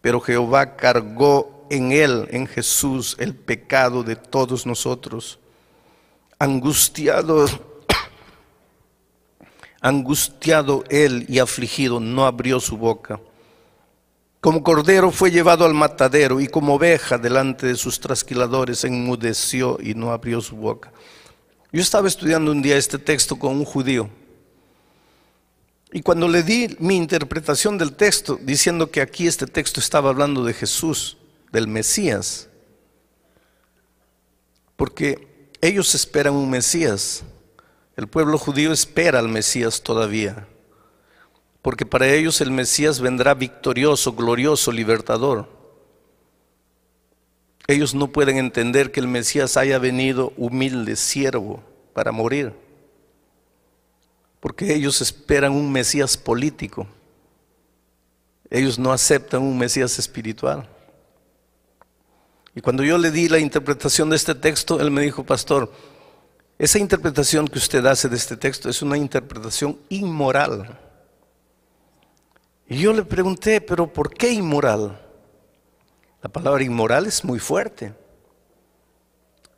pero Jehová cargó en él, en Jesús, el pecado de todos nosotros. Angustiado él y afligido, no abrió su boca. Como cordero fue llevado al matadero, y como oveja delante de sus trasquiladores enmudeció y no abrió su boca. Yo estaba estudiando un día este texto con un judío, y cuando le di mi interpretación del texto, diciendo que aquí este texto estaba hablando de Jesús, del Mesías, porque ellos esperan un Mesías. El pueblo judío espera al Mesías todavía, porque para ellos el Mesías vendrá victorioso, glorioso, libertador. Ellos no pueden entender que el Mesías haya venido humilde, siervo, para morir, porque ellos esperan un Mesías político. Ellos no aceptan un Mesías espiritual. Y cuando yo le di la interpretación de este texto, él me dijo: pastor, esa interpretación que usted hace de este texto es una interpretación inmoral. Y yo le pregunté: ¿pero por qué inmoral? La palabra inmoral es muy fuerte.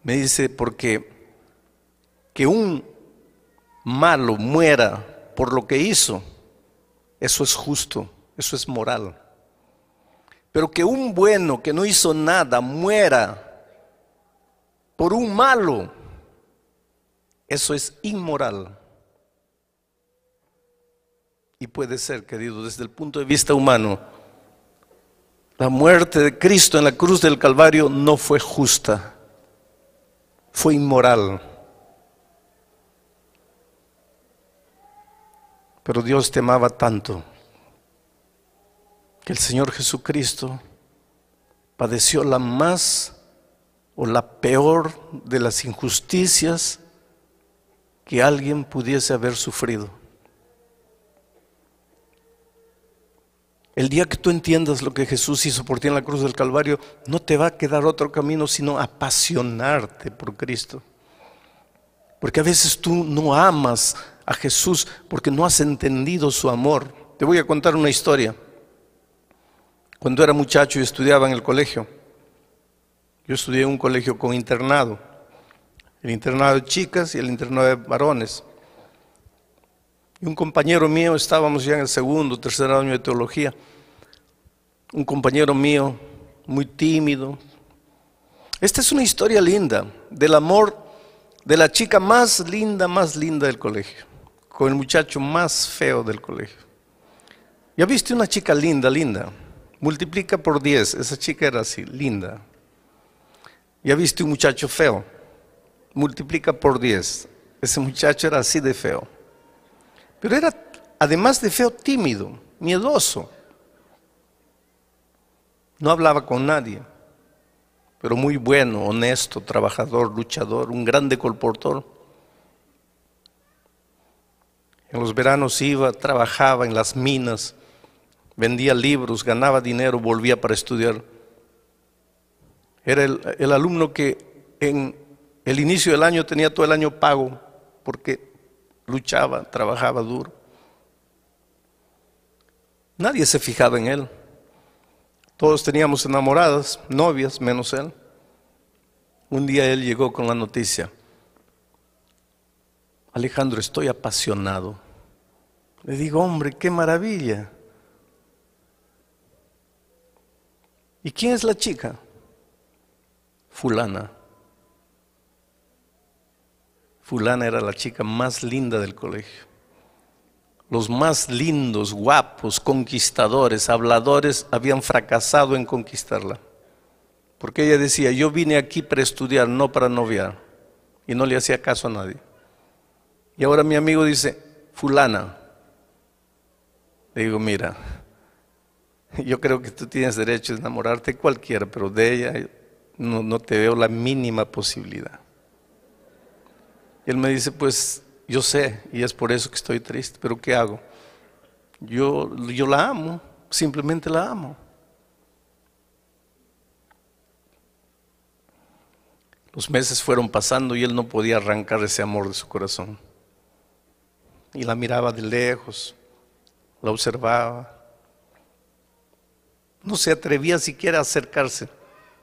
Me dice: porque que un malo muera por lo que hizo, eso es justo, eso es moral. Pero que un bueno que no hizo nada muera por un malo, eso es inmoral. Y puede ser, querido, desde el punto de vista humano, la muerte de Cristo en la cruz del Calvario no fue justa, fue inmoral. Pero Dios te amaba tanto que el Señor Jesucristo padeció la más o la peor de las injusticias que alguien pudiese haber sufrido. El día que tú entiendas lo que Jesús hizo por ti en la cruz del Calvario, no te va a quedar otro camino sino apasionarte por Cristo. Porque a veces tú no amas a Jesús porque no has entendido su amor. Te voy a contar una historia. Cuando era muchacho y estudiaba en el colegio, yo estudié en un colegio con internado, el internado de chicas y el internado de varones. Y un compañero mío, estábamos ya en el segundo, tercer año de teología, un compañero mío muy tímido. Esta es una historia linda del amor de la chica más linda del colegio, con el muchacho más feo del colegio. ¿Ya viste una chica linda? Multiplica por 10, esa chica era así, linda. ¿Ya viste un muchacho feo? Multiplica por 10, ese muchacho era así de feo. Pero era, además de feo, tímido, miedoso. No hablaba con nadie, pero muy bueno, honesto, trabajador, luchador, un grande colportor. En los veranos iba, trabajaba en las minas, vendía libros, ganaba dinero, volvía para estudiar. Era el alumno que en el inicio del año tenía todo el año pago, porque luchaba, trabajaba duro. Nadie se fijaba en él. Todos teníamos enamoradas, novias, menos él. Un día él llegó con la noticia: Alejandro, estoy apasionado. Le digo: hombre, qué maravilla. ¿Y quién es la chica? Fulana. Fulana era la chica más linda del colegio. Los más lindos, guapos, conquistadores, habladores habían fracasado en conquistarla. Porque ella decía: yo vine aquí para estudiar, no para noviar. Y no le hacía caso a nadie. Y ahora mi amigo dice: fulana. Le digo: mira, yo creo que tú tienes derecho a enamorarte de cualquiera, pero de ella no te veo la mínima posibilidad. Y él me dice: pues yo sé, y es por eso que estoy triste, pero ¿qué hago? Yo la amo, simplemente la amo. Los meses fueron pasando y él no podía arrancar ese amor de su corazón. Y la miraba de lejos, la observaba. No se atrevía siquiera a acercarse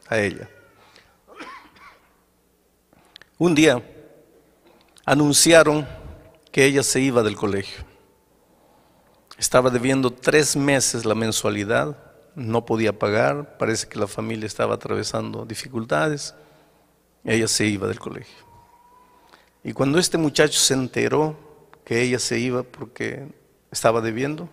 a ella. Un día anunciaron que ella se iba del colegio. Estaba debiendo 3 meses la mensualidad, no podía pagar, parece que la familia estaba atravesando dificultades. Ella se iba del colegio. Y cuando este muchacho se enteró que ella se iba porque estaba debiendo,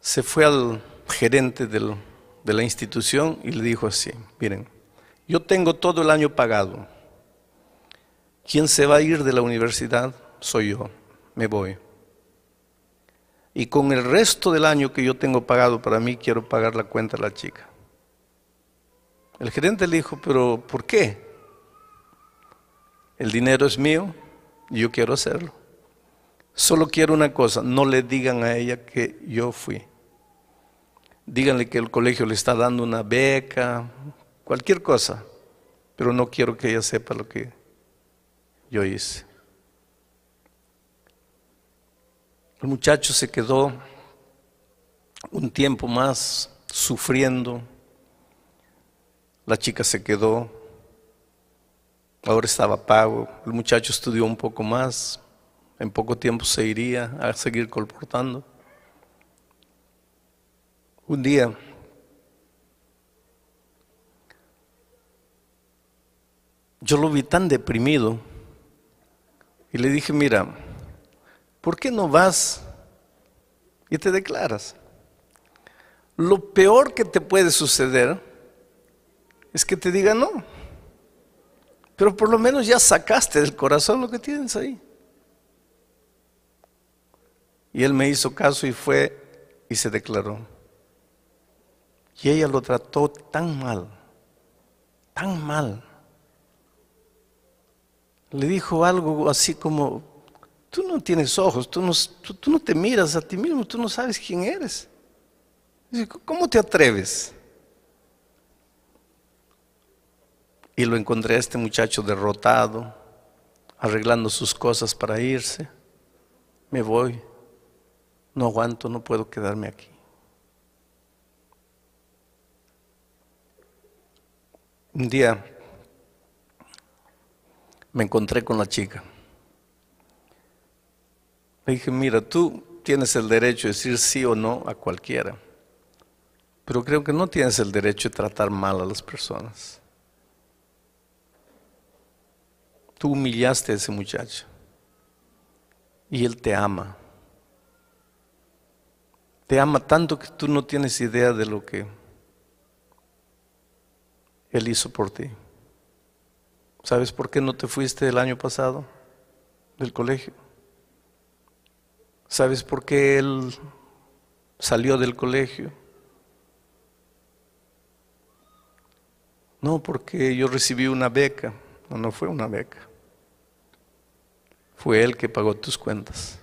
se fue al gerente de la institución y le dijo así: miren, yo tengo todo el año pagado. Quien se va a ir de la universidad soy yo, me voy. Y con el resto del año que yo tengo pagado para mí, quiero pagar la cuenta a la chica. El gerente le dijo: pero ¿por qué? El dinero es mío y yo quiero hacerlo. Solo quiero una cosa: no le digan a ella que yo fui. Díganle que el colegio le está dando una beca, cualquier cosa, pero no quiero que ella sepa lo que yo hice. El muchacho se quedó un tiempo más sufriendo. La chica se quedó. Ahora estaba pago. El muchacho estudió un poco más. En poco tiempo se iría a seguir colportando. Un día yo lo vi tan deprimido y le dije: mira, ¿por qué no vas y te declaras? Lo peor que te puede suceder es que te digan no, pero por lo menos ya sacaste del corazón lo que tienes ahí. Y él me hizo caso y fue y se declaró. Y ella lo trató tan mal, tan mal. Le dijo algo así como: tú no tienes ojos, tú no te miras a ti mismo, tú no sabes quién eres. Dice: ¿cómo te atreves? Y lo encontré a este muchacho derrotado, arreglando sus cosas para irse. Me voy, no aguanto, no puedo quedarme aquí. Un día me encontré con la chica. Le dije: mira, tú tienes el derecho de decir sí o no a cualquiera, pero creo que no tienes el derecho de tratar mal a las personas. Tú humillaste a ese muchacho y él te ama. Te ama tanto que tú no tienes idea de lo que él hizo por ti. ¿Sabes por qué no te fuiste el año pasado del colegio? ¿Sabes por qué él salió del colegio? No, porque yo recibí una beca. No, no fue una beca. Fue él que pagó tus cuentas.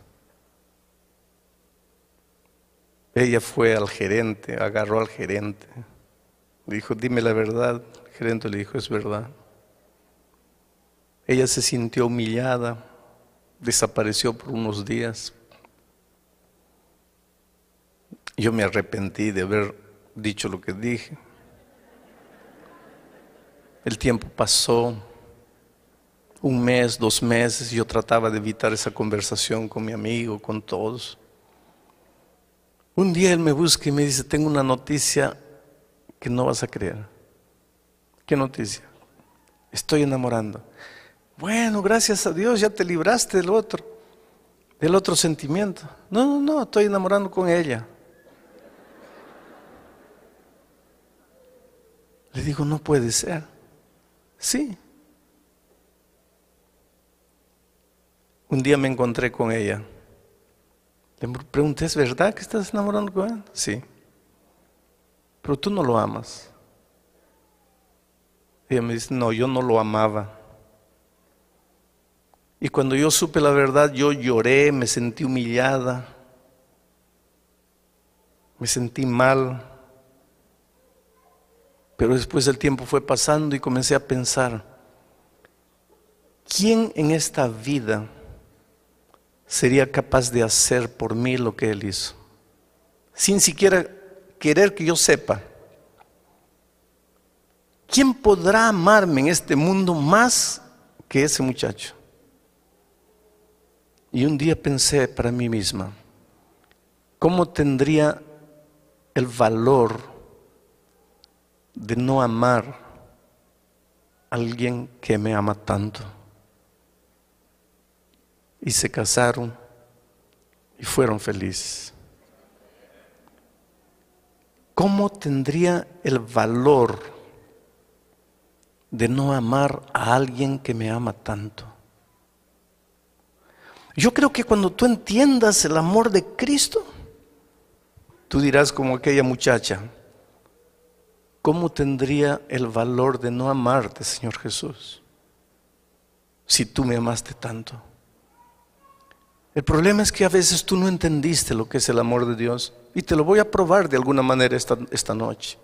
Ella fue al gerente, agarró al gerente. Le dijo: dime la verdad. El gerente le dijo: es verdad. Ella se sintió humillada, desapareció por unos días. Yo me arrepentí de haber dicho lo que dije. El tiempo pasó, 1 mes, 2 meses, yo trataba de evitar esa conversación con mi amigo, con todos. Un día él me busca y me dice: tengo una noticia que no vas a creer. ¿Qué noticia? Estoy enamorando. Bueno, gracias a Dios, ya te libraste del otro sentimiento. No, estoy enamorando con ella. Le digo: no puede ser. Sí. Un día me encontré con ella. Le pregunté: ¿es verdad que estás enamorando con él? Sí. Pero tú no lo amas. Ella me dice: no, yo no lo amaba. Y cuando yo supe la verdad, yo lloré, me sentí humillada, me sentí mal. Pero después el tiempo fue pasando y comencé a pensar: ¿quién en esta vida sería capaz de hacer por mí lo que él hizo? Sin siquiera querer que yo sepa, ¿quién podrá amarme en este mundo más que ese muchacho? Y un día pensé para mí misma, ¿cómo tendría el valor de no amar a alguien que me ama tanto? Y se casaron y fueron felices. ¿Cómo tendría el valor de no amar a alguien que me ama tanto? Yo creo que cuando tú entiendas el amor de Cristo, tú dirás como aquella muchacha, ¿cómo tendría el valor de no amarte, Señor Jesús, si tú me amaste tanto? El problema es que a veces tú no entendiste lo que es el amor de Dios, y te lo voy a probar de alguna manera esta noche.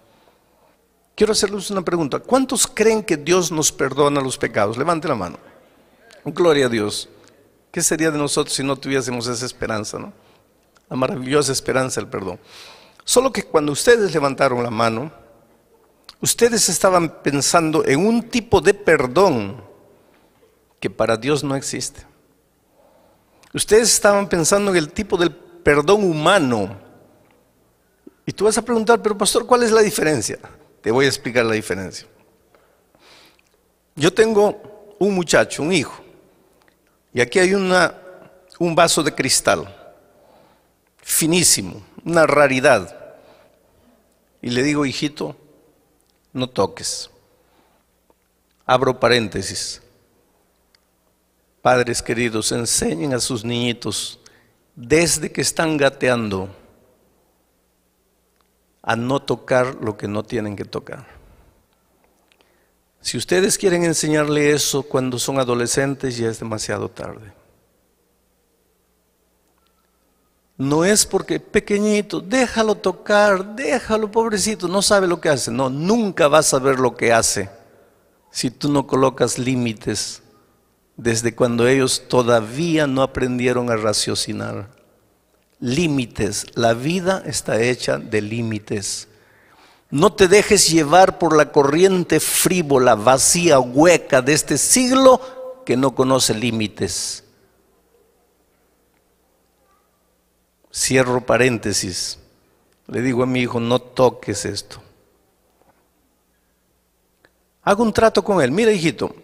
Quiero hacerles una pregunta. ¿Cuántos creen que Dios nos perdona los pecados? Levante la mano. Gloria a Dios. ¿Qué sería de nosotros si no tuviésemos esa esperanza, no? La maravillosa esperanza del perdón. Solo que cuando ustedes levantaron la mano, ustedes estaban pensando en un tipo de perdón que para Dios no existe. Ustedes estaban pensando en el tipo del perdón humano. Y tú vas a preguntar, pero pastor, ¿cuál es la diferencia? Te voy a explicar la diferencia. Yo tengo un muchacho, un hijo, y aquí hay un vaso de cristal, finísimo, una raridad. Y le digo, hijito, no toques. Abro paréntesis. Padres queridos, enseñen a sus niñitos desde que están gateando a no tocar lo que no tienen que tocar. Si ustedes quieren enseñarle eso cuando son adolescentes, ya es demasiado tarde. No es porque pequeñito, déjalo tocar, déjalo pobrecito, no sabe lo que hace. No, nunca vas a ver lo que hace si tú no colocas límites desde cuando ellos todavía no aprendieron a raciocinar. Límites, la vida está hecha de límites. No te dejes llevar por la corriente frívola, vacía, hueca de este siglo que no conoce límites. Cierro paréntesis. Le digo a mi hijo, no toques esto. Hago un trato con él. Mira, hijito,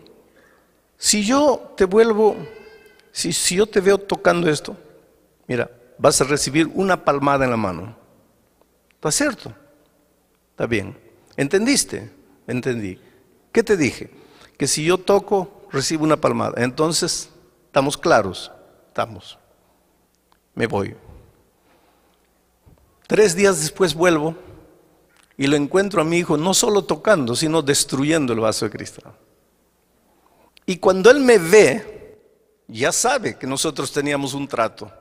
si yo te veo tocando esto, mira, vas a recibir una palmada en la mano. ¿Está cierto? Está bien. ¿Entendiste? Entendí. ¿Qué te dije? Que si yo toco, recibo una palmada. Entonces, ¿estamos claros? Estamos. Me voy. 3 días después vuelvo y lo encuentro a mi hijo no solo tocando, sino destruyendo el vaso de cristal. Y cuando él me ve, ya sabe que nosotros teníamos un trato.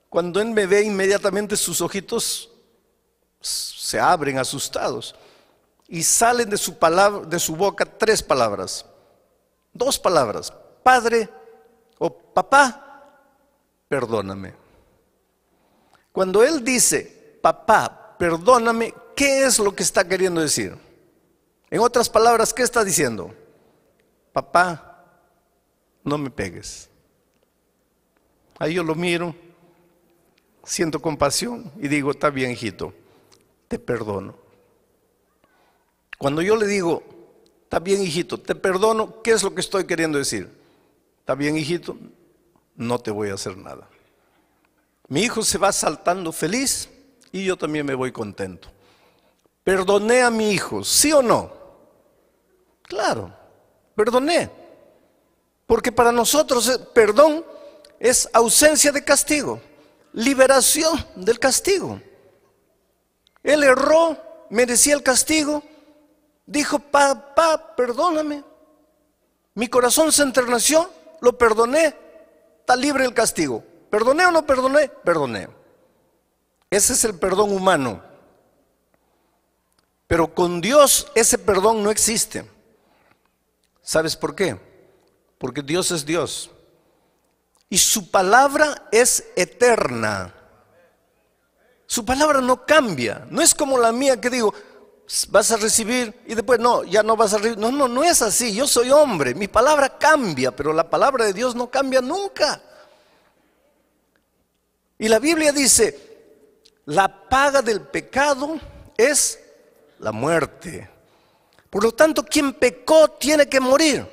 Cuando él me ve, inmediatamente sus ojitos se abren asustados y salen de su boca 3 palabras, 2 palabras: Padre o papá, perdóname. Cuando él dice papá, perdóname, ¿qué es lo que está queriendo decir? En otras palabras, ¿qué está diciendo? Papá, no me pegues. Ahí yo lo miro, siento compasión y digo, está bien, hijito, te perdono. Cuando yo le digo, está bien, hijito, te perdono, ¿qué es lo que estoy queriendo decir? Está bien, hijito, no te voy a hacer nada. Mi hijo se va saltando feliz y yo también me voy contento. ¿Perdoné a mi hijo, sí o no? Claro, perdoné. Porque para nosotros perdón es ausencia de castigo, liberación del castigo. Él erró, merecía el castigo, dijo, papá, perdóname. Mi corazón se enterneció, lo perdoné, está libre del castigo. ¿Perdoné o no perdoné? Perdoné. Ese es el perdón humano. Pero con Dios ese perdón no existe. ¿Sabes por qué? Porque Dios es Dios. Y su palabra es eterna. Su palabra no cambia. No es como la mía que digo, vas a recibir y después no, ya no vas a recibir. No, no es así. Yo soy hombre. Mi palabra cambia, pero la palabra de Dios no cambia nunca. Y la Biblia dice, la paga del pecado es la muerte. Por lo tanto, quien pecó tiene que morir.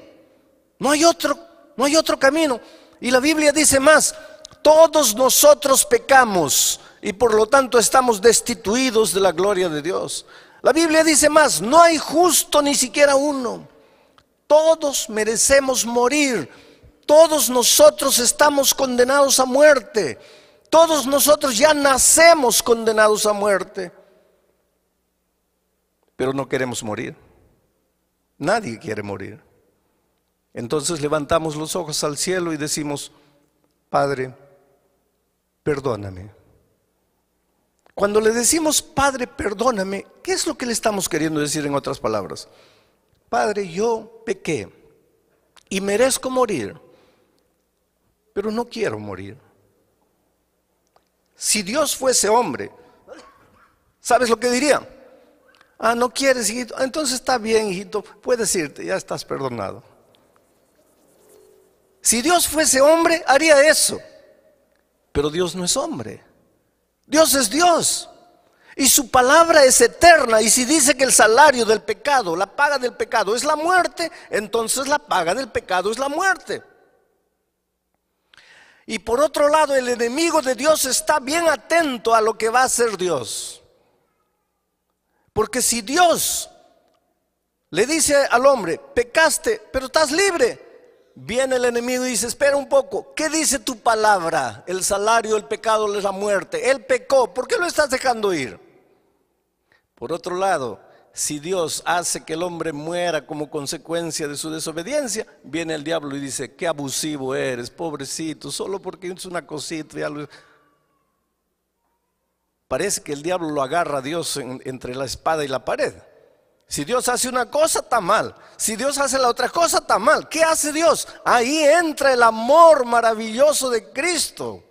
No hay otro camino. Y la Biblia dice más, todos nosotros pecamos y por lo tanto estamos destituidos de la gloria de Dios. La Biblia dice más, no hay justo ni siquiera uno. Todos merecemos morir. Todos nosotros estamos condenados a muerte. Todos nosotros ya nacemos condenados a muerte. Pero no queremos morir. Nadie quiere morir. Entonces levantamos los ojos al cielo y decimos, Padre, perdóname. Cuando le decimos, Padre, perdóname, ¿qué es lo que le estamos queriendo decir en otras palabras? Padre, yo pequé y merezco morir, pero no quiero morir. Si Dios fuese hombre, ¿sabes lo que diría? Ah, ¿no quieres, hijito? Entonces está bien, hijito, puedes irte, ya estás perdonado. Si Dios fuese hombre, haría eso. Pero Dios no es hombre. Dios es Dios. Y su palabra es eterna. Y si dice que el salario del pecado, la paga del pecado es la muerte, entonces la paga del pecado es la muerte. Y por otro lado, el enemigo de Dios está bien atento a lo que va a hacer Dios. Porque si Dios le dice al hombre, pecaste, pero estás libre, viene el enemigo y dice, espera un poco, ¿qué dice tu palabra? El salario del pecado es la muerte. Él pecó, ¿por qué lo estás dejando ir? Por otro lado, si Dios hace que el hombre muera como consecuencia de su desobediencia, viene el diablo y dice, qué abusivo eres, pobrecito, solo porque es una cosita. Parece que el diablo lo agarra a Dios entre la espada y la pared. Si Dios hace una cosa, está mal. Si Dios hace la otra cosa, está mal. ¿Qué hace Dios? Ahí entra el amor maravilloso de Cristo.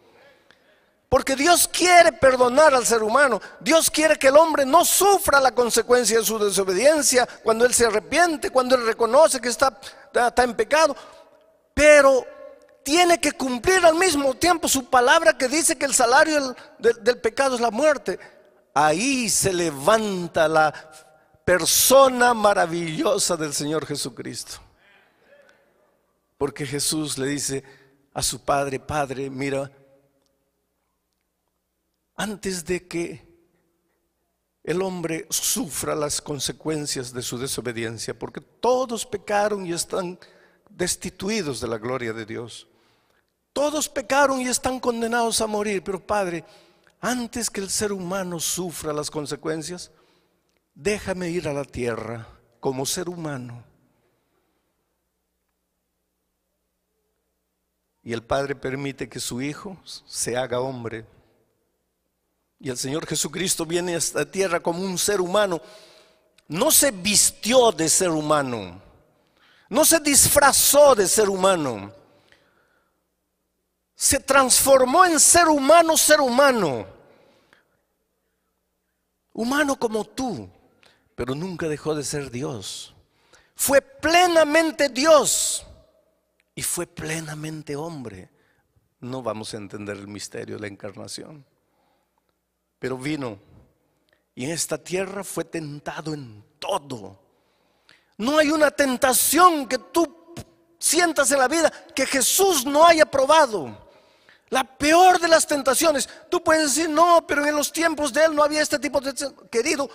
Porque Dios quiere perdonar al ser humano. Dios quiere que el hombre no sufra la consecuencia de su desobediencia cuando él se arrepiente, cuando él reconoce que está en pecado. Pero tiene que cumplir al mismo tiempo su palabra que dice que el salario del pecado es la muerte. Ahí se levanta la persona maravillosa del Señor Jesucristo. Porque Jesús le dice a su Padre, Padre, mira, antes de que el hombre sufra las consecuencias de su desobediencia, porque todos pecaron y están destituidos de la gloria de Dios. Todos pecaron y están condenados a morir, pero Padre, antes que el ser humano sufra las consecuencias, déjame ir a la tierra como ser humano. Y el Padre permite que su Hijo se haga hombre. Y el Señor Jesucristo viene a esta tierra como un ser humano. No se vistió de ser humano. No se disfrazó de ser humano. Se transformó en ser humano, ser humano. Humano como tú. Pero nunca dejó de ser Dios. Fue plenamente Dios y fue plenamente hombre. No vamos a entender el misterio de la encarnación. Pero vino y en esta tierra fue tentado en todo. No hay una tentación que tú sientas en la vida que Jesús no haya probado. La peor de las tentaciones. Tú puedes decir, no, pero en los tiempos de Él no había este tipo de... Querido,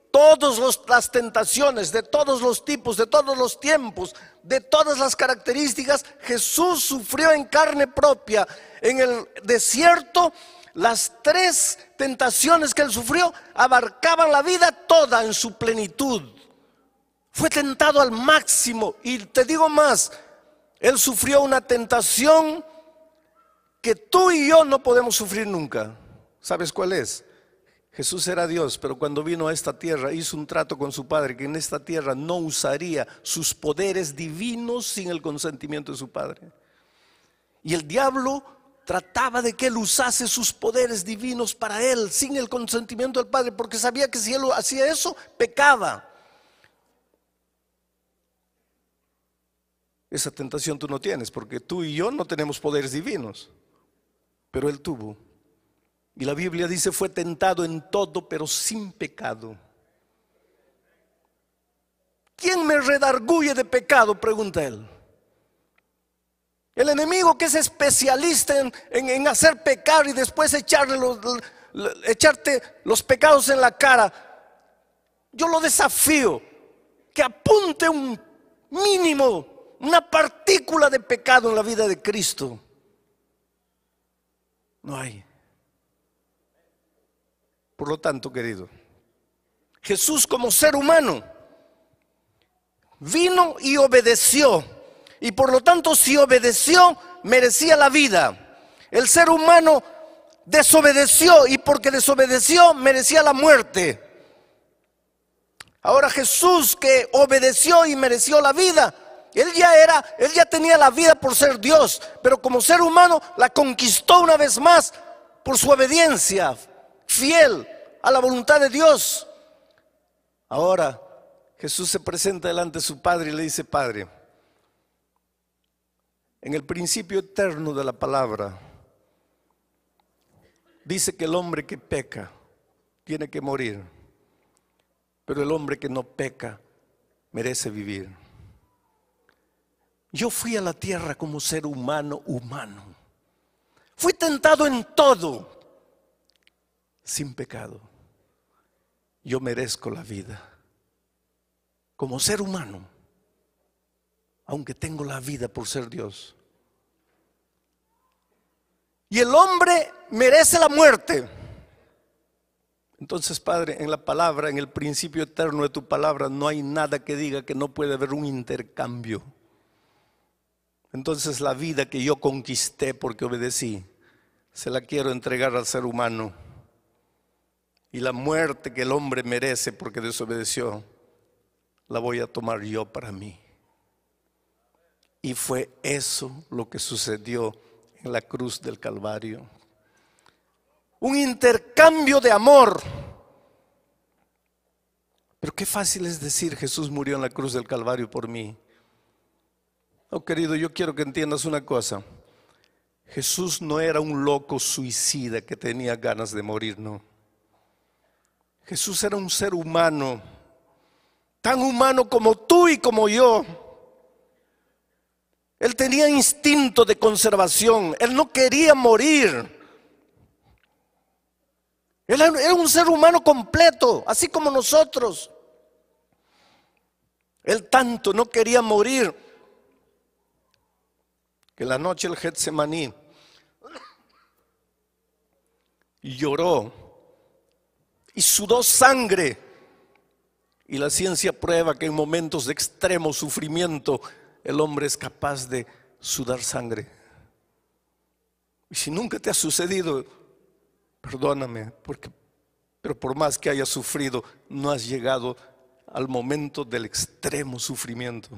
todas las tentaciones, de todos los tipos, de todos los tiempos, de todas las características, Jesús sufrió en carne propia. En el desierto, las 3 tentaciones que Él sufrió abarcaban la vida toda en su plenitud. Fue tentado al máximo. Y te digo más, Él sufrió una tentación que tú y yo no podemos sufrir nunca. ¿Sabes cuál es? Jesús era Dios, pero cuando vino a esta tierra hizo un trato con su Padre que en esta tierra no usaría sus poderes divinos sin el consentimiento de su Padre. Y el diablo trataba de que él usase sus poderes divinos para él, sin el consentimiento del Padre, porque sabía que si él hacía eso, pecaba. Esa tentación tú no tienes, porque tú y yo no tenemos poderes divinos, pero él tuvo. Y la Biblia dice, fue tentado en todo, pero sin pecado. ¿Quién me redarguye de pecado?, pregunta él. El enemigo, que es especialista en hacer pecar y después echarte los pecados en la cara. Yo lo desafío que apunte un mínimo, una partícula de pecado en la vida de Cristo. No hay. Por lo tanto, querido, Jesús como ser humano vino y obedeció. Y por lo tanto, si obedeció, merecía la vida. El ser humano desobedeció, y porque desobedeció, merecía la muerte. Ahora Jesús, que obedeció y mereció la vida, él ya tenía la vida por ser Dios, pero como ser humano la conquistó una vez más por su obediencia fiel a la voluntad de Dios. Ahora Jesús se presenta delante de su Padre y le dice: Padre, en el principio eterno de la palabra dice que el hombre que peca tiene que morir, pero el hombre que no peca merece vivir. Yo fui a la tierra como ser humano. Fui tentado en todo, sin pecado. Yo merezco la vida como ser humano, aunque tengo la vida por ser Dios. Y el hombre merece la muerte. Entonces, Padre, en la palabra, en el principio eterno de tu palabra, no hay nada que diga que no puede haber un intercambio. Entonces la vida que yo conquisté porque obedecí, se la quiero entregar al ser humano. Y la muerte que el hombre merece porque desobedeció, la voy a tomar yo para mí. Y fue eso lo que sucedió en la cruz del Calvario. Un intercambio de amor. Pero qué fácil es decir: Jesús murió en la cruz del Calvario por mí. Oh, querido, yo quiero que entiendas una cosa. Jesús no era un loco suicida que tenía ganas de morir, no. Jesús era un ser humano, tan humano como tú y como yo. Él tenía instinto de conservación. Él no quería morir. Él era un ser humano completo, así como nosotros. Él tanto no quería morir que en la noche del Getsemaní lloró y sudó sangre. Y la ciencia prueba que en momentos de extremo sufrimiento el hombre es capaz de sudar sangre. Y si nunca te ha sucedido, perdóname, pero por más que hayas sufrido, no has llegado al momento del extremo sufrimiento.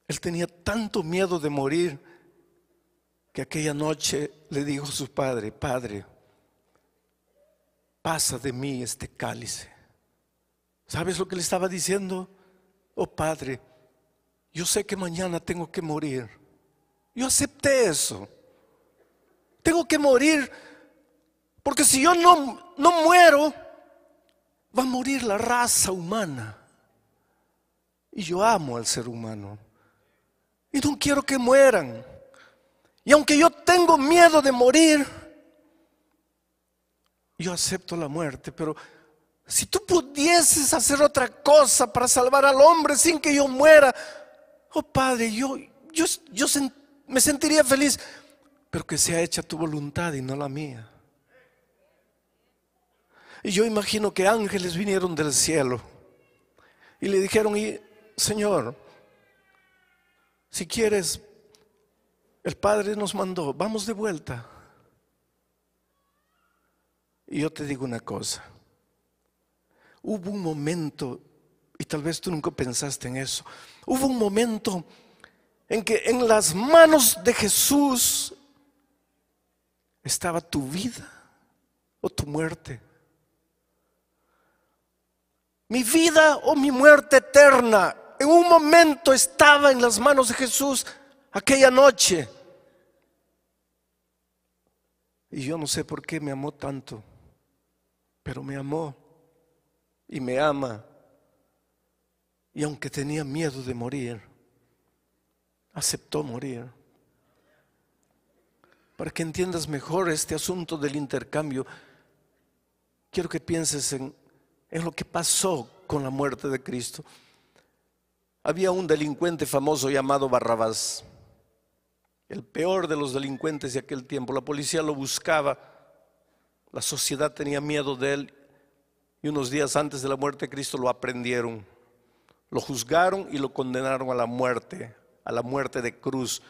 Él tenía tanto miedo de morir que aquella noche le dijo a su padre: Padre, pasa de mí este cáliz. ¿Sabes lo que le estaba diciendo? Oh Padre, yo sé que mañana tengo que morir. Yo acepté eso. Tengo que morir, porque si yo no muero, va a morir la raza humana. Y yo amo al ser humano y no quiero que mueran. Y aunque yo tengo miedo de morir, yo acepto la muerte. Pero si tú pudieses hacer otra cosa para salvar al hombre sin que yo muera, oh Padre, yo me sentiría feliz, pero que sea hecha tu voluntad y no la mía. Y yo imagino que ángeles vinieron del cielo y le dijeron: Señor, si quieres, el Padre nos mandó, vamos de vuelta. Y yo te digo una cosa: hubo un momento, y tal vez tú nunca pensaste en eso, hubo un momento en que en las manos de Jesús estaba tu vida o tu muerte. Mi vida o mi muerte eterna en un momento estaba en las manos de Jesús aquella noche. Y yo no sé por qué me amó tanto, pero me amó y me ama. Y aunque tenía miedo de morir, aceptó morir. Para que entiendas mejor este asunto del intercambio, quiero que pienses en lo que pasó con la muerte de Cristo. Había un delincuente famoso llamado Barrabás, el peor de los delincuentes de aquel tiempo. La policía lo buscaba, la sociedad tenía miedo de él, y unos días antes de la muerte de Cristo lo aprendieron, lo juzgaron y lo condenaron a la muerte de cruz.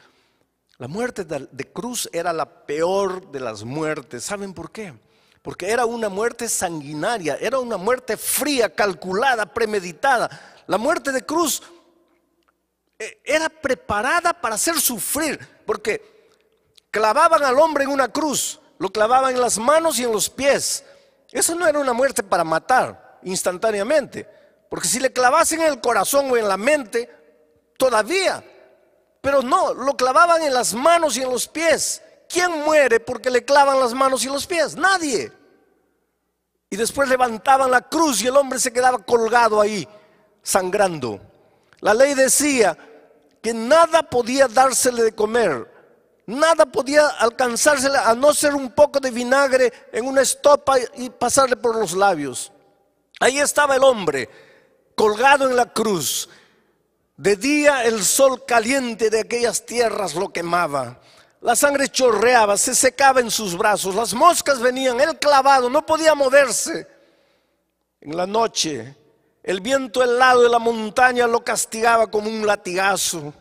La muerte de cruz era la peor de las muertes. ¿Saben por qué? Porque era una muerte sanguinaria, era una muerte fría, calculada, premeditada. La muerte de cruz era preparada para hacer sufrir, porque clavaban al hombre en una cruz, lo clavaban en las manos y en los pies. Eso no era una muerte para matar instantáneamente, porque si le clavasen en el corazón o en la mente, todavía. Pero no, lo clavaban en las manos y en los pies. ¿Quién muere porque le clavan las manos y los pies? Nadie. Y después levantaban la cruz y el hombre se quedaba colgado ahí, sangrando. La ley decía que nada podía dársele de comer, nada podía alcanzársele a no ser un poco de vinagre en una estopa y pasarle por los labios. Ahí estaba el hombre, colgado en la cruz. De día el sol caliente de aquellas tierras lo quemaba. La sangre chorreaba, se secaba en sus brazos. Las moscas venían, él clavado, no podía moverse. En la noche, el viento helado de la montaña lo castigaba como un latigazo.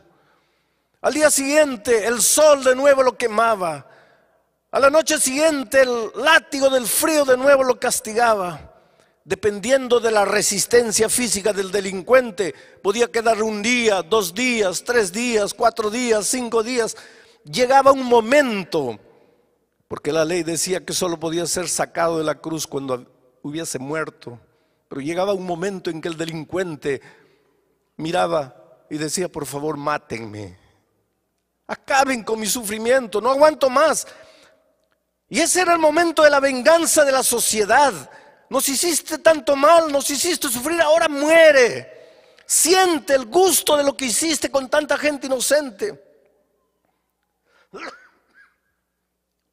Al día siguiente, el sol de nuevo lo quemaba. A la noche siguiente, el látigo del frío de nuevo lo castigaba. Dependiendo de la resistencia física del delincuente, podía quedar un día, 2 días, 3 días, 4 días, 5 días. Llegaba un momento, porque la ley decía que solo podía ser sacado de la cruz cuando hubiese muerto, pero llegaba un momento en que el delincuente miraba y decía: por favor, mátenme, acaben con mi sufrimiento, no aguanto más. Y ese era el momento de la venganza de la sociedad. Nos hiciste tanto mal, nos hiciste sufrir, ahora muere. Siente el gusto de lo que hiciste con tanta gente inocente.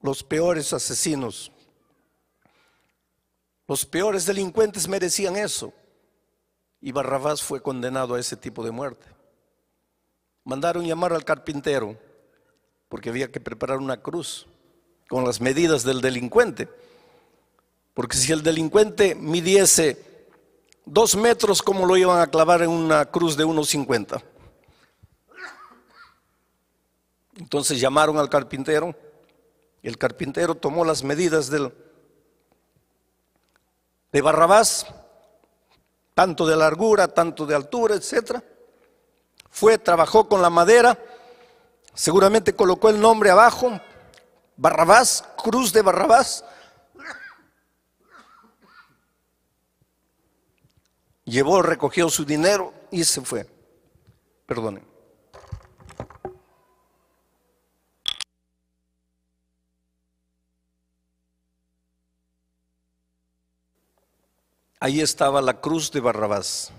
Los peores asesinos, los peores delincuentes merecían eso. Y Barrabás fue condenado a ese tipo de muerte. Mandaron llamar al carpintero, porque había que preparar una cruz con las medidas del delincuente. Porque si el delincuente midiese 2 metros, ¿cómo lo iban a clavar en una cruz de 1,50? Entonces llamaron al carpintero. Y el carpintero tomó las medidas de Barrabás, tanto de largura, tanto de altura, etc. Fue, trabajó con la madera, seguramente colocó el nombre abajo: Barrabás, cruz de Barrabás. Llevó, recogió su dinero y se fue. Perdonen. Ahí estaba la cruz de Barrabás,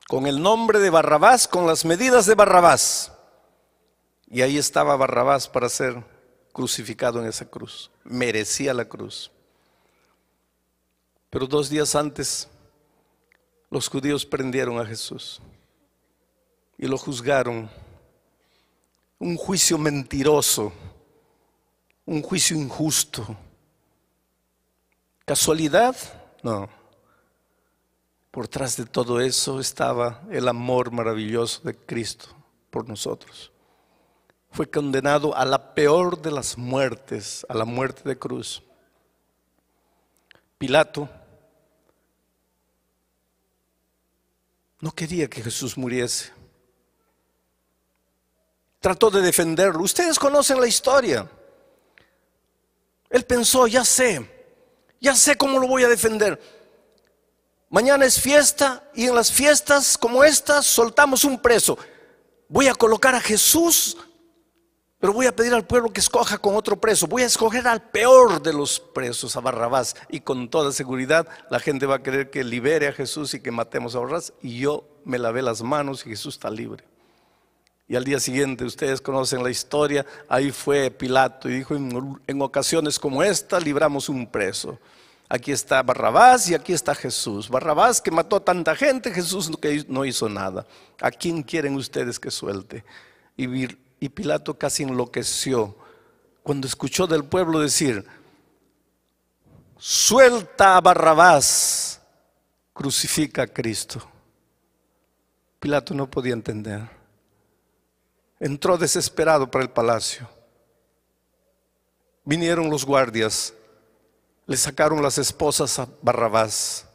con el nombre de Barrabás, con las medidas de Barrabás. Y ahí estaba Barrabás para ser crucificado en esa cruz. Merecía la cruz. Pero 2 días antes, los judíos prendieron a Jesús y lo juzgaron. Un juicio mentiroso, un juicio injusto. ¿Casualidad? No. Por detrás de todo eso estaba el amor maravilloso de Cristo por nosotros. Fue condenado a la peor de las muertes, a la muerte de cruz. Pilato no quería que Jesús muriese. trató de defenderlo. Ustedes conocen la historia. Él pensó, ya sé cómo lo voy a defender. Mañana es fiesta y en las fiestas como estas soltamos un preso. Voy a colocar a Jesús, pero voy a pedir al pueblo que escoja con otro preso. Voy a escoger al peor de los presos, a Barrabás. Y con toda seguridad la gente va a querer que libere a Jesús y que matemos a Barrabás. Y yo me lavé las manos y Jesús está libre. Y al día siguiente, ustedes conocen la historia, ahí fue Pilato y dijo, en ocasiones como esta libramos un preso. Aquí está Barrabás y aquí está Jesús. Barrabás que mató a tanta gente, Jesús que no hizo nada. ¿A quién quieren ustedes que suelte? Y Pilato casi enloqueció cuando escuchó del pueblo decir, suelta a Barrabás, crucifica a Cristo. Pilato no podía entender. Entró desesperado para el palacio. Vinieron los guardias, le sacaron las esposas a Barrabás.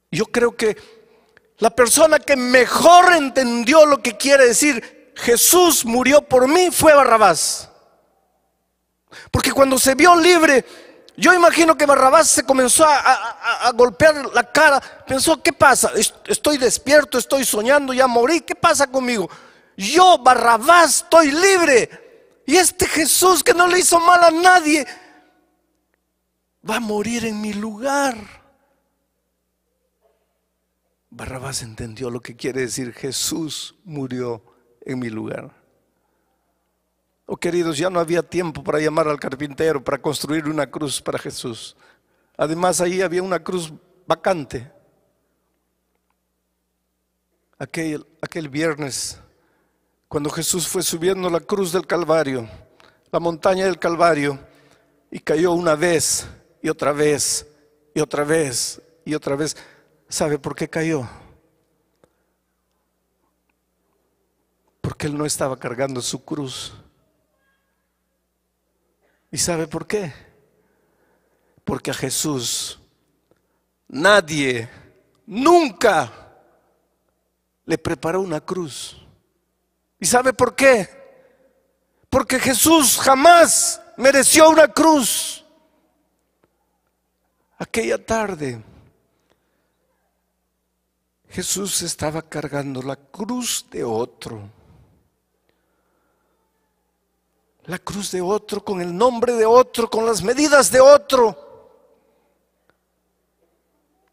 Yo creo que la persona que mejor entendió lo que quiere decir Jesús murió por mí fue Barrabás. Porque cuando se vio libre, yo imagino que Barrabás se comenzó a golpear la cara. Pensó, ¿qué pasa? Estoy despierto, estoy soñando, ya morí. ¿Qué pasa conmigo? Yo, Barrabás, estoy libre. Y este Jesús que no le hizo mal a nadie va a morir en mi lugar. Barrabás entendió lo que quiere decir Jesús murió en mi lugar. Oh, queridos, ya no había tiempo para llamar al carpintero para construir una cruz para Jesús. Además, ahí había una cruz vacante. Aquel viernes, cuando Jesús fue subiendo la cruz del Calvario, la montaña del Calvario, y cayó una vez y otra vez y otra vez y otra vez. ¿Sabe por qué cayó? Porque Él no estaba cargando su cruz. ¿Y sabe por qué? Porque a Jesús nadie, nunca le preparó una cruz. ¿Y sabe por qué? Porque Jesús jamás mereció una cruz. Aquella tarde Jesús estaba cargando la cruz de otro. La cruz de otro, con el nombre de otro, con las medidas de otro.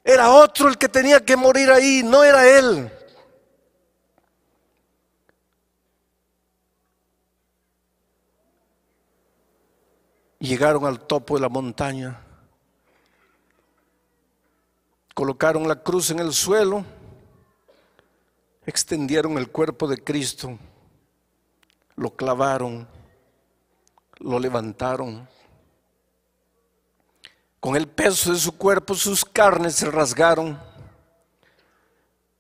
Era otro el que tenía que morir ahí, no era Él. Llegaron al topo de la montaña, colocaron la cruz en el suelo, extendieron el cuerpo de Cristo, lo clavaron, lo levantaron. Con el peso de su cuerpo sus carnes se rasgaron.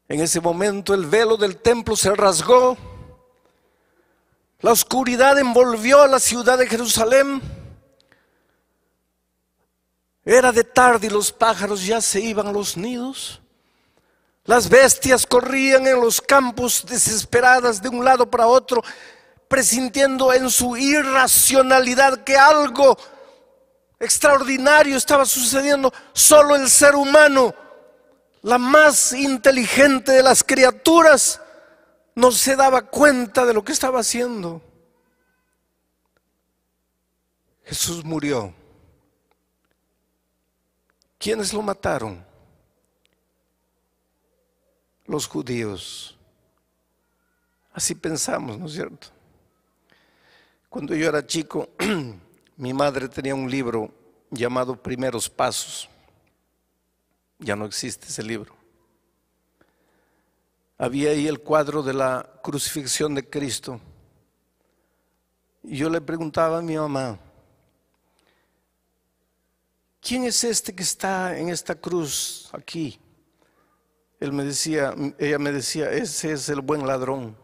En ese momento el velo del templo se rasgó. La oscuridad envolvió a la ciudad de Jerusalén. Era de tarde y los pájaros ya se iban a los nidos. Las bestias corrían en los campos desesperadas de un lado para otro, presintiendo en su irracionalidad que algo extraordinario estaba sucediendo. Solo el ser humano, la más inteligente de las criaturas, no se daba cuenta de lo que estaba haciendo. Jesús murió. ¿Quiénes lo mataron? Los judíos. Así pensamos, ¿no es cierto? Cuando yo era chico, mi madre tenía un libro llamado Primeros Pasos. Ya no existe ese libro. Había ahí el cuadro de la crucifixión de Cristo. Y yo le preguntaba a mi mamá, ¿quién es este que está en esta cruz aquí? Ella me decía, ese es el buen ladrón.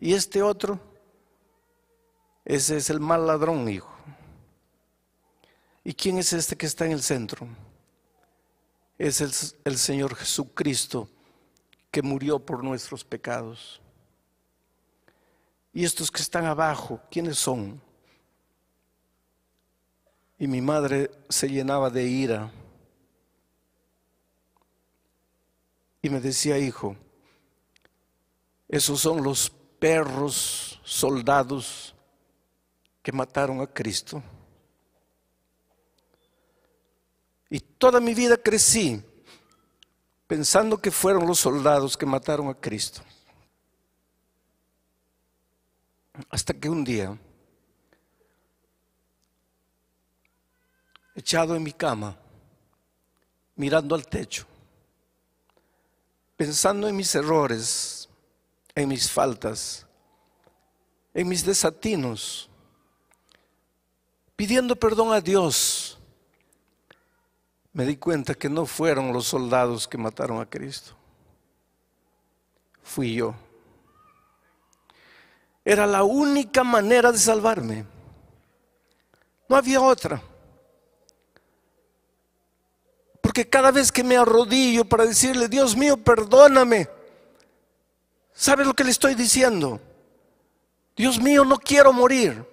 ¿Y este otro? Ese es el mal ladrón, hijo. ¿Y quién es este que está en el centro? Es el Señor Jesucristo que murió por nuestros pecados. ¿Y estos que están abajo, quiénes son? Y mi madre se llenaba de ira y me decía: hijo, esos son los perros soldados que mataron a Cristo. Y toda mi vida crecí pensando que fueron los soldados que mataron a Cristo. Hasta que un día, echado en mi cama, mirando al techo, pensando en mis errores, en mis faltas, en mis desatinos, pidiendo perdón a Dios, me di cuenta que no fueron los soldados que mataron a Cristo. Fui yo. Era la única manera de salvarme. No había otra. Porque cada vez que me arrodillo para decirle: Dios mío, perdóname, ¿sabes lo que le estoy diciendo? Dios mío, no quiero morir.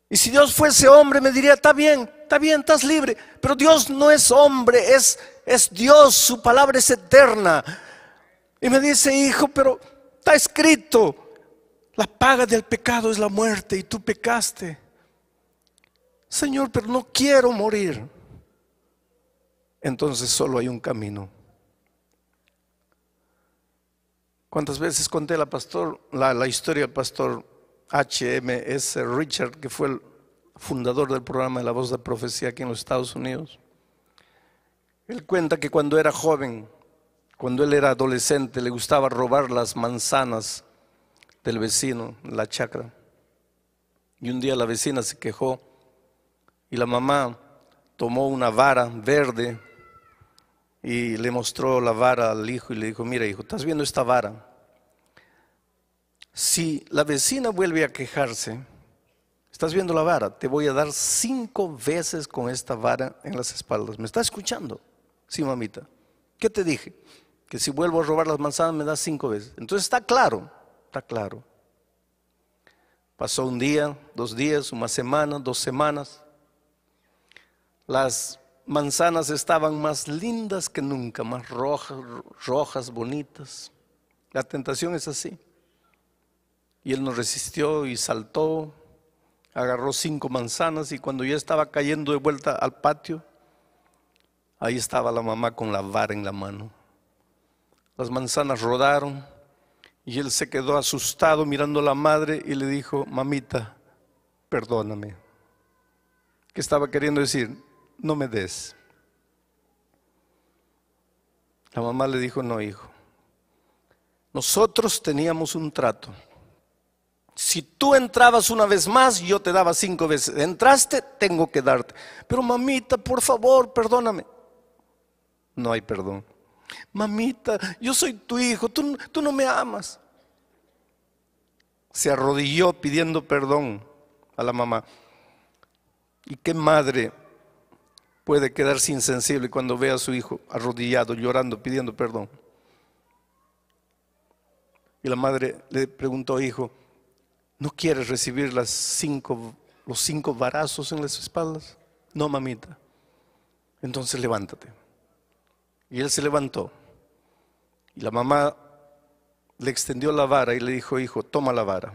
Y si Dios fuese hombre me diría: está bien, estás libre. Pero Dios no es hombre, es Dios, su palabra es eterna. Y me dice: hijo, pero está escrito, la paga del pecado es la muerte, y tú pecaste. Señor, pero no quiero morir. Entonces solo hay un camino. ¿Cuántas veces conté la historia del pastor H.M.S. Richard, que fue el fundador del programa de La Voz de Profecía aquí en los Estados Unidos? Él cuenta que cuando era joven, cuando él era adolescente, le gustaba robar las manzanas del vecino en la chacra. Y un día la vecina se quejó y la mamá tomó una vara verde y le mostró la vara al hijo y le dijo: mira, hijo, ¿estás viendo esta vara? Si la vecina vuelve a quejarse, ¿estás viendo la vara? Te voy a dar 5 veces con esta vara en las espaldas. ¿Me estás escuchando? Sí, mamita. ¿Qué te dije? Que si vuelvo a robar las manzanas me das 5 veces. Entonces está claro, está claro. Pasó un día, 2 días, una semana, 2 semanas. Las manzanas estaban más lindas que nunca, más rojas, bonitas. La tentación es así. Y él no resistió y saltó, agarró 5 manzanas, y cuando ya estaba cayendo de vuelta al patio, ahí estaba la mamá con la vara en la mano. Las manzanas rodaron y él se quedó asustado mirando a la madre y le dijo: mamita, perdóname. ¿Qué estaba queriendo decir? No me des. La mamá le dijo: no, hijo, nosotros teníamos un trato. Si tú entrabas una vez más, yo te daba 5 veces. Entraste, tengo que darte. Pero mamita, por favor, perdóname. No hay perdón. Mamita, yo soy tu hijo, tú no me amas. Se arrodilló pidiendo perdón a la mamá. ¿Y qué madre puede quedarse insensible cuando ve a su hijo arrodillado, llorando, pidiendo perdón? Y la madre le preguntó: hijo, ¿no quieres recibir los 5 varazos en las espaldas? No, mamita. Entonces levántate. Y él se levantó. Y la mamá le extendió la vara y le dijo: hijo, toma la vara.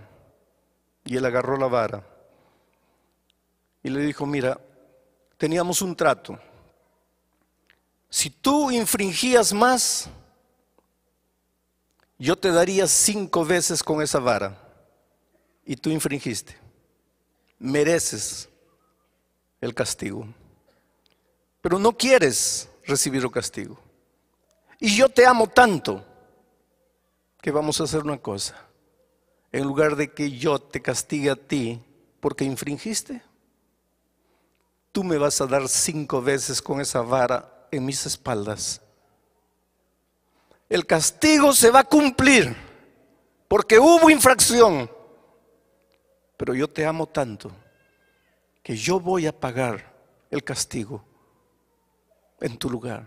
Y él agarró la vara y le dijo: mira, teníamos un trato. Si tú infringías más, yo te daría 5 veces con esa vara. Y tú infringiste. Mereces el castigo. Pero no quieres recibir el castigo. Y yo te amo tanto que vamos a hacer una cosa. En lugar de que yo te castigue a ti porque infringiste, tú me vas a dar 5 veces con esa vara en mis espaldas. El castigo se va a cumplir porque hubo infracción. Pero yo te amo tanto que yo voy a pagar el castigo en tu lugar.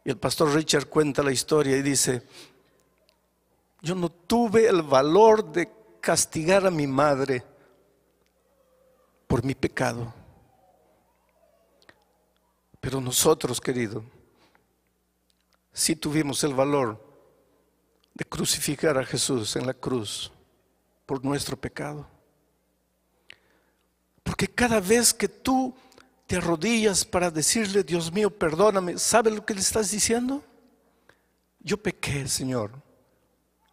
Y el pastor Richard cuenta la historia y dice: Yo no tuve el valor de castigar a mi madre por mi pecado. Pero nosotros, querido, sí tuvimos el valor de crucificar a Jesús en la cruz por nuestro pecado. Porque cada vez que tú te arrodillas para decirle, Dios mío, perdóname, ¿sabes lo que le estás diciendo? Yo pequé, Señor,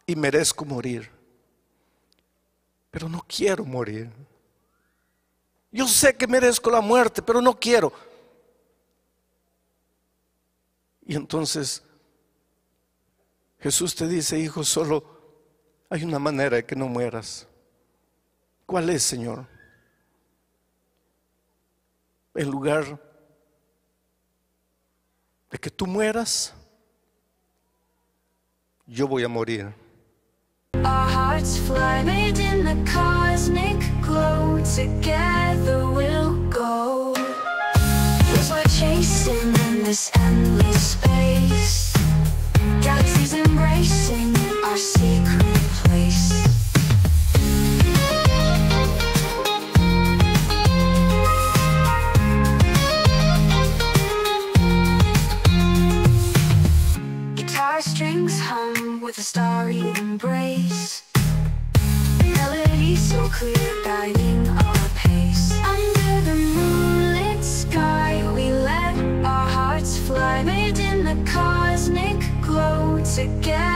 y merezco morir, pero no quiero morir. Yo sé que merezco la muerte, pero no quiero. Y entonces Jesús te dice, hijo, solo hay una manera de que no mueras. ¿Cuál es, Señor? En lugar de que tú mueras, yo voy a morir. Our hearts fly, made in the cosmic glow. Together we'll go. As we're chasing in this endless space, galaxies embracing our secret place. Guitar strings hum with a starry embrace. Melody so clear, guiding our pace. Under the moonlit sky, we let our hearts fly, made in the cosmic glow. Together